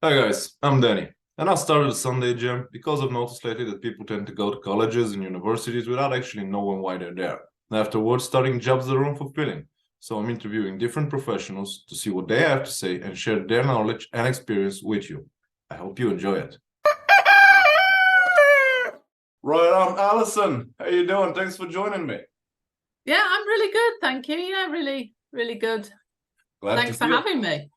Hi guys, I'm Danny, and I started a Sunday gym because I've noticed lately that people tend to go to colleges and universities without actually knowing why they're there. And afterwards, starting jobs that are unfulfilling. So I'm interviewing different professionals to see what they have to say and share their knowledge and experience with you. I hope you enjoy it. Right on, Alison. How you doing? Thanks for joining me. Yeah, I'm really good, thank you. Yeah, really, really good. Thanks for having me.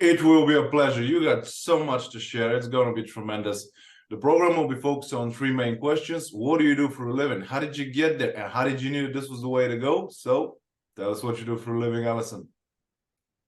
It will be a pleasure. You got so much to share. It's going to be tremendous. The program will be focused on three main questions. What do you do for a living? How did you get there? And how did you know this was the way to go? So tell us what you do for a living, Alison.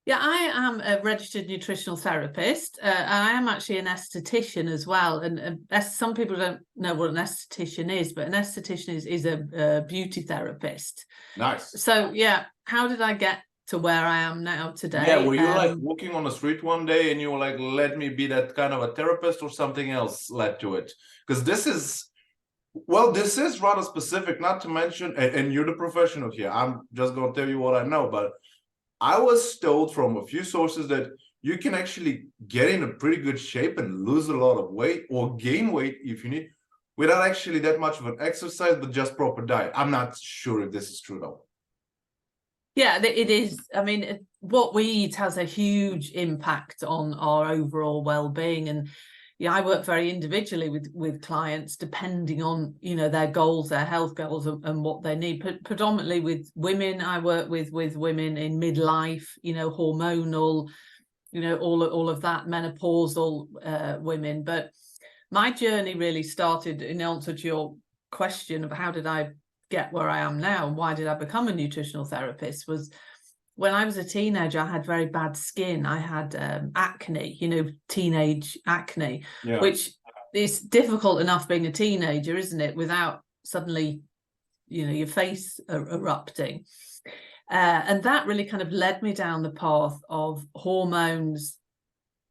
Yeah, I am a registered nutritional therapist. I am actually an esthetician as well. And some people don't know what an esthetician is, but an esthetician is a beauty therapist. Nice. So, yeah, how did I get to where I am now today? Yeah, were you like walking on the street one day and you were like, let me be that kind of a therapist, or something else led to it? Because this is rather specific, not to mention, and you're the professional here. I'm just going to tell you what I know, but I was told from a few sources that you can actually get in a pretty good shape and lose a lot of weight or gain weight if you need, without actually that much of an exercise, but just proper diet. I'm not sure if this is true though. Yeah, it is. I mean, what we eat has a huge impact on our overall well-being. And yeah, I work very individually with clients, depending on, their goals, their health goals, and what they need. Predominantly with women, I work with women in midlife, hormonal, all of that, menopausal women. But my journey really started, in answer to your question of how did I get where I am now and why did I become a nutritional therapist, was when I was a teenager. I had very bad skin. I had acne, teenage acne, Yeah. which is difficult enough being a teenager, isn't it, without suddenly, your face erupting. And that really kind of led me down the path of hormones,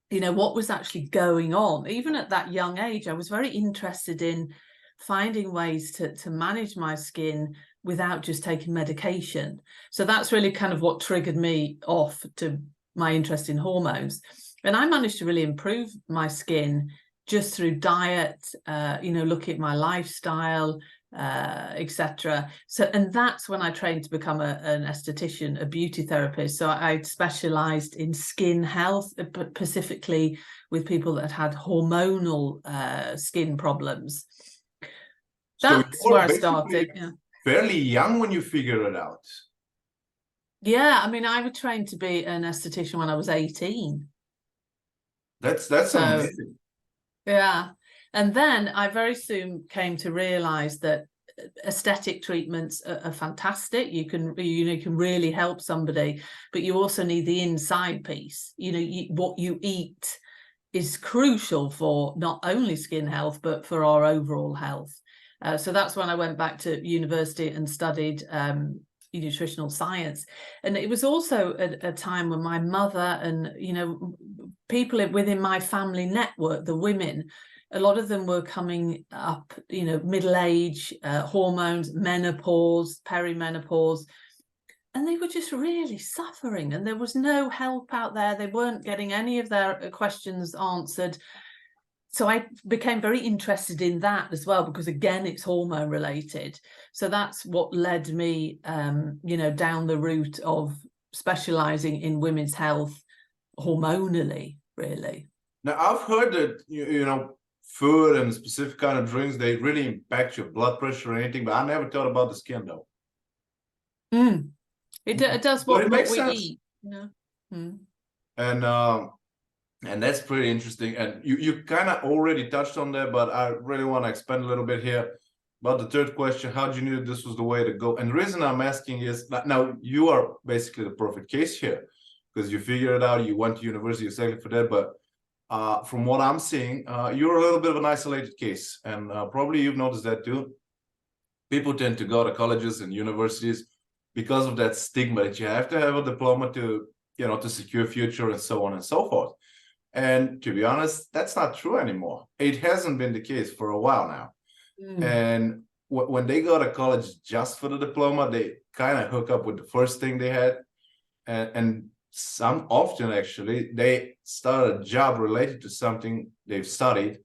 what was actually going on. Even at that young age, I was very interested in finding ways to manage my skin without just taking medication. So that's really kind of what triggered me off to my interest in hormones. And I managed to really improve my skin just through diet, looking at my lifestyle, etc. So, and that's when I trained to become an esthetician, a beauty therapist. So I specialized in skin health, but specifically with people that had hormonal skin problems. That's where I started. Yeah. Fairly young when you figured it out. Yeah, I mean, I was trained to be an esthetician when I was 18. That's amazing. Yeah. And then I very soon came to realize that aesthetic treatments are fantastic. You can really help somebody, but you also need the inside piece. What you eat is crucial for not only skin health, but for our overall health. So that's when I went back to university and studied nutritional science. And it was also a time when my mother and, people within my family network, the women, a lot of them were coming up, middle age, hormones, menopause, perimenopause, and they were just really suffering. And there was no help out there. They weren't getting any of their questions answered. So I became very interested in that as well, because again, it's hormone related. So that's what led me, down the route of specializing in women's health hormonally, really. Now, I've heard that, food and specific kind of drinks, they really impact your blood pressure or anything, but I never thought about the skin though. It does what we eat. Yeah. And that's pretty interesting. And you kind of already touched on that, but I really want to expand a little bit here about the third question. How did you know this was the way to go? And the reason I'm asking is that now you are basically the perfect case here, because you figured it out, you went to university exactly for that. But from what I'm seeing, you're a little bit of an isolated case, and probably you've noticed that too. People tend to go to colleges and universities because of that stigma that you have to have a diploma to, to secure a future and so on and so forth. And to be honest, that's not true anymore. It hasn't been the case for a while now. And when they go to college just for the diploma, they kind of hook up with the first thing they had. And some often actually they start a job related to something they've studied,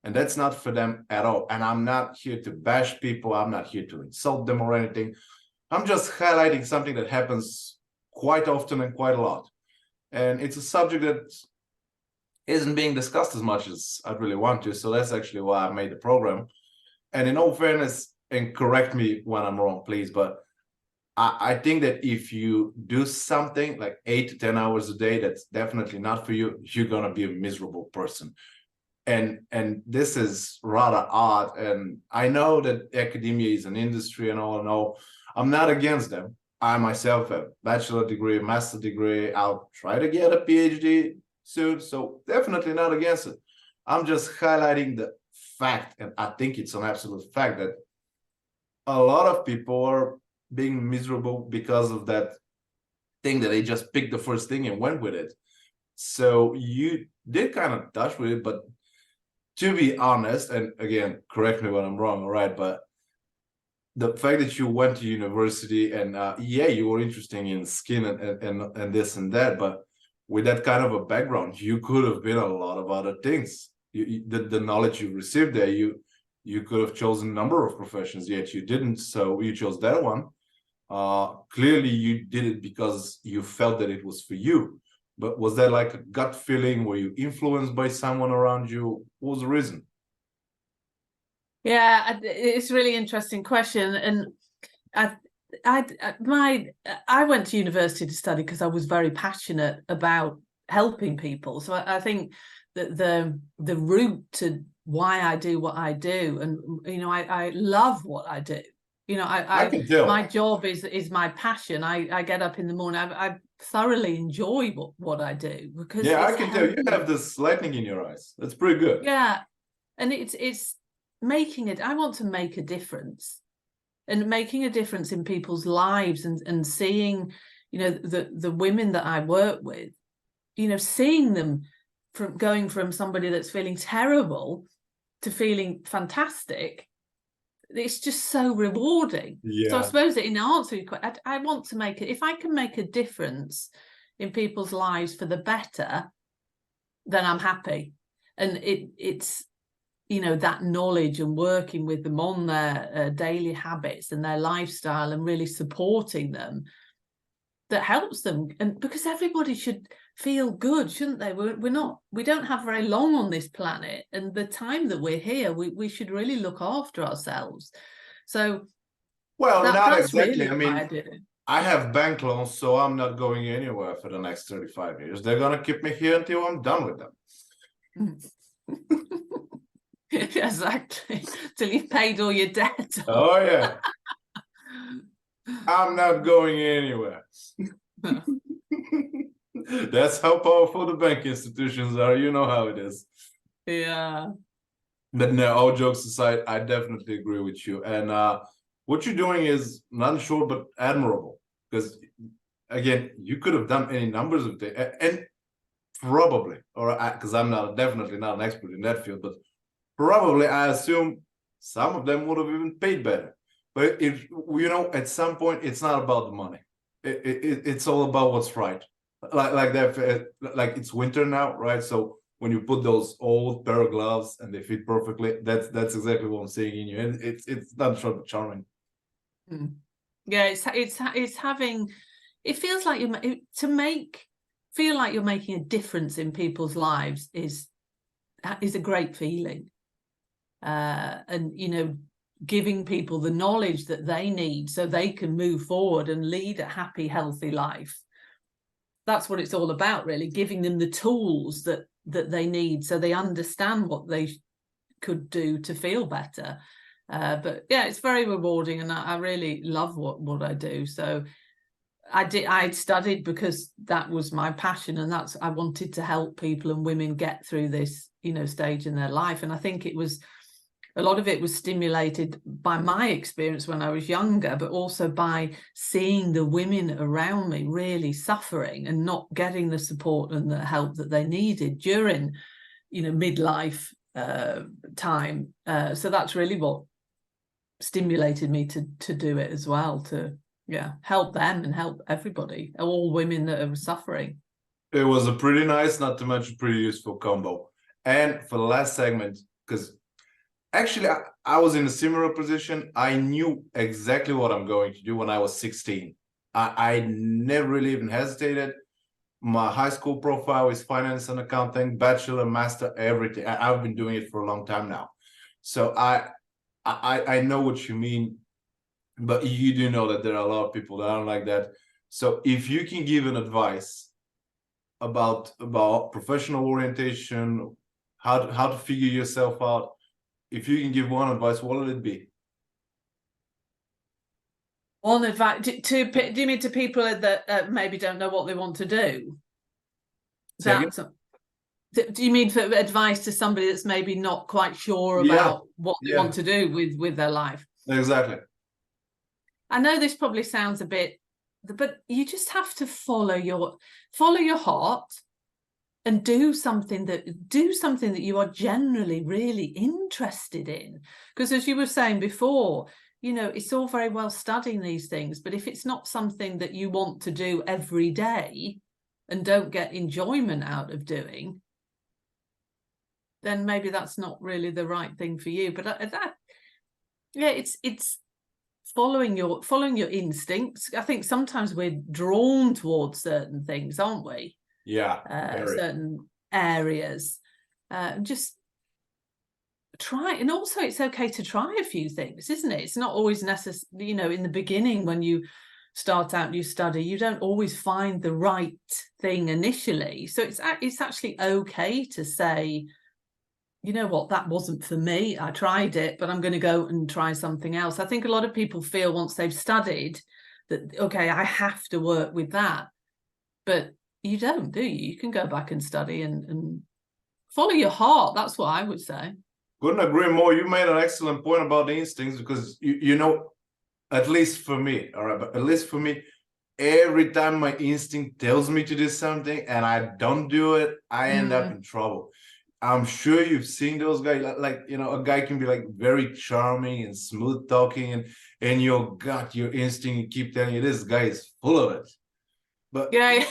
and that's not for them at all. And I'm not here to bash people, I'm not here to insult them or anything. I'm just highlighting something that happens quite often and quite a lot. And it's a subject that isn't being discussed as much as I'd really want to. So that's actually why I made the program. And in all fairness, and correct me when I'm wrong, please, but I think that if you do something like 8 to 10 hours a day, that's definitely not for you, you're going to be a miserable person. And this is rather odd. And I know that academia is an industry and all, and all. I'm not against them. I myself have a bachelor degree, master degree. I'll try to get a PhD soon. So definitely not against it. I'm just highlighting the fact, and I think it's an absolute fact, that a lot of people are being miserable because of that thing that they just picked the first thing and went with it. So you did kind of touch with it, but to be honest, and again, correct me when I'm wrong, all right, but the fact that you went to university and yeah, you were interested in skin and this and that, but with that kind of a background, you could have been a lot of other things. The knowledge you received there, you could have chosen a number of professions, yet you didn't. So you chose that one. Clearly, you did it because you felt that it was for you. But was that like a gut feeling? Were you influenced by someone around you? What was the reason? Yeah, it's a really interesting question. And I went to university to study because I was very passionate about helping people. So I think that the route to why I do what I do, and I love what I do. I can tell. My job is my passion. I get up in the morning. I thoroughly enjoy what I do, because yeah, I can tell you have this lightning in your eyes. That's pretty good. Yeah, and it's making it. I want to make a difference, and making a difference in people's lives, and seeing, the women that I work with, seeing them going from somebody that's feeling terrible to feeling fantastic. It's just so rewarding. Yeah. So I suppose that in answer, I want to make it. If I can make a difference in people's lives for the better, then I'm happy. And it's that knowledge and working with them on their daily habits and their lifestyle and really supporting them that helps them. And because everybody should feel good, shouldn't they? We don't have very long on this planet, and the time that we're here, we should really look after ourselves. So not exactly. Really, I did it. I have bank loans, so I'm not going anywhere for the next 35 years. They're gonna keep me here until I'm done with them. Exactly, till you've paid all your debt. Oh yeah. I'm not going anywhere. That's how powerful the bank institutions are. You know how it is. Yeah. But no, all jokes aside, I definitely agree with you. And what you're doing is not short but admirable. Because again, you could have done any numbers of things, and probably, or because I'm definitely not an expert in that field, but probably I assume some of them would have even paid better. But at some point, it's not about the money. It's all about what's right. Like that, like it's winter now, right? So when you put those old pair of gloves and they fit perfectly, that's exactly what I'm seeing in you, and it's not short but charming. Yeah, it's having. It feels like feel like you're making a difference in people's lives is a great feeling, and giving people the knowledge that they need so they can move forward and lead a happy, healthy life. That's what it's all about, really, giving them the tools that they need so they understand what they could do to feel better. But yeah, it's very rewarding, and I really love what I do. So I studied because that was my passion, and I wanted to help people and women get through this stage in their life. And I think a lot of it was stimulated by my experience when I was younger, but also by seeing the women around me really suffering and not getting the support and the help that they needed during, midlife time. So that's really what stimulated me to do it as well, to Yeah, help them and help everybody, all women that are suffering. It was a pretty nice, not to mention pretty useful combo. And for the last segment, because actually I was in a similar position. I knew exactly what I'm going to do when I was 16. I never really even hesitated. My high school profile is finance and accounting, bachelor, master, everything. I've been doing it for a long time now. So I know what you mean, but you do know that there are a lot of people that aren't like that. So if you can give an advice about professional orientation, how to figure yourself out, if you can give one advice, what would it be? One advice do you mean to people that maybe don't know what they want to do? Do you mean for advice to somebody that's maybe not quite sure about what they want to do with their life? Exactly. I know this probably sounds a bit, but you just have to follow your heart and do something that you are generally really interested in. Because as you were saying before, you know, it's all very well studying these things, but if it's not something that you want to do every day and don't get enjoyment out of doing, then maybe that's not really the right thing for you. But it's following your instincts. I think sometimes we're drawn towards certain things, aren't we? Certain areas. Just try, and also it's okay to try a few things, isn't it? It's not always necessary, you know, in the beginning when you start out and you study, you don't always find the right thing initially. So it's actually okay to say, you know what, that wasn't for me. I tried it, but I'm going to go and try something else. I think a lot of people feel once they've studied that, okay, I have to work with that. But you don't, do you? You can go back and study and follow your heart. That's what I would say. Couldn't agree more. You made an excellent point about the instincts, because you know, at least for me, all right, but at least for me, every time my instinct tells me to do something and I don't do it, I end up in trouble. I'm sure you've seen those guys, like, you know, a guy can be like very charming and smooth talking, and your gut, your instinct, you keep telling you this guy is full of it. But yeah.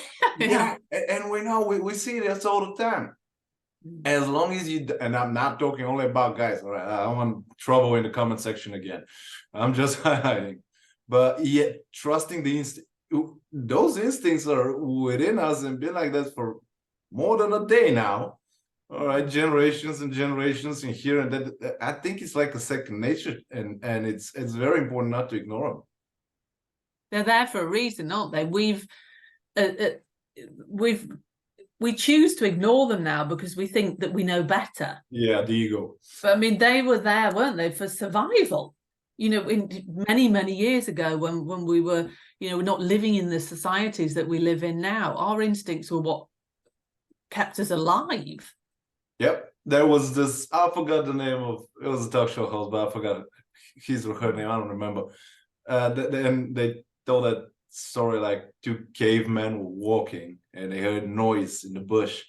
And we know we see this all the time. As long as you, and I'm not talking only about guys, all right, I don't want trouble in the comment section again. I'm just highlighting. But yet, trusting the instinct, those instincts are within us and been like that for more than a day now. All right, generations and generations in here and that. I think it's like a second nature, and it's very important not to ignore them. They're there for a reason, aren't they? We choose to ignore them now because we think that we know better. Yeah, the ego. But I mean, they were there, weren't they, for survival? You know, in many years ago, when we were, you know, not living in the societies that we live in now, our instincts were what kept us alive. Yep, there was this. I forgot the name of. It was a talk show host, but I forgot his or her name. I don't remember. Then they told that story, like two cavemen were walking and they heard noise in the bush.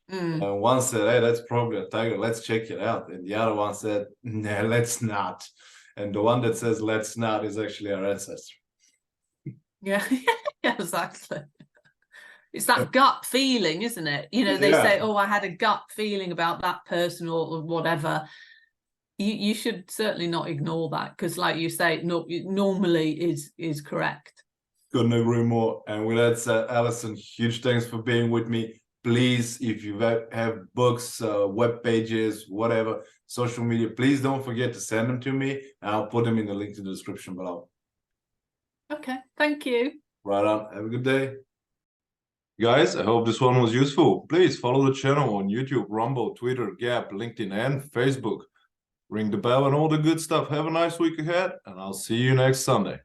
And one said, "Hey, that's probably a tiger. Let's check it out." And the other one said, "Nah, let's not." And the one that says "let's not" is actually our ancestor. Yeah, exactly. It's that gut feeling, isn't it? You know, they say, "Oh, I had a gut feeling about that person," or whatever. You should certainly not ignore that, because, like you say, normally is correct. Couldn't agree more. And with that said, Alison, huge thanks for being with me. Please, if you have books, web pages, whatever, social media, please don't forget to send them to me, and I'll put them in the link to the description below. Okay, thank you. Right on. Have a good day. Guys, I hope this one was useful. Please follow the channel on YouTube, Rumble, Twitter, Gap, LinkedIn, and Facebook. Ring the bell and all the good stuff. Have a nice week ahead, and I'll see you next Sunday.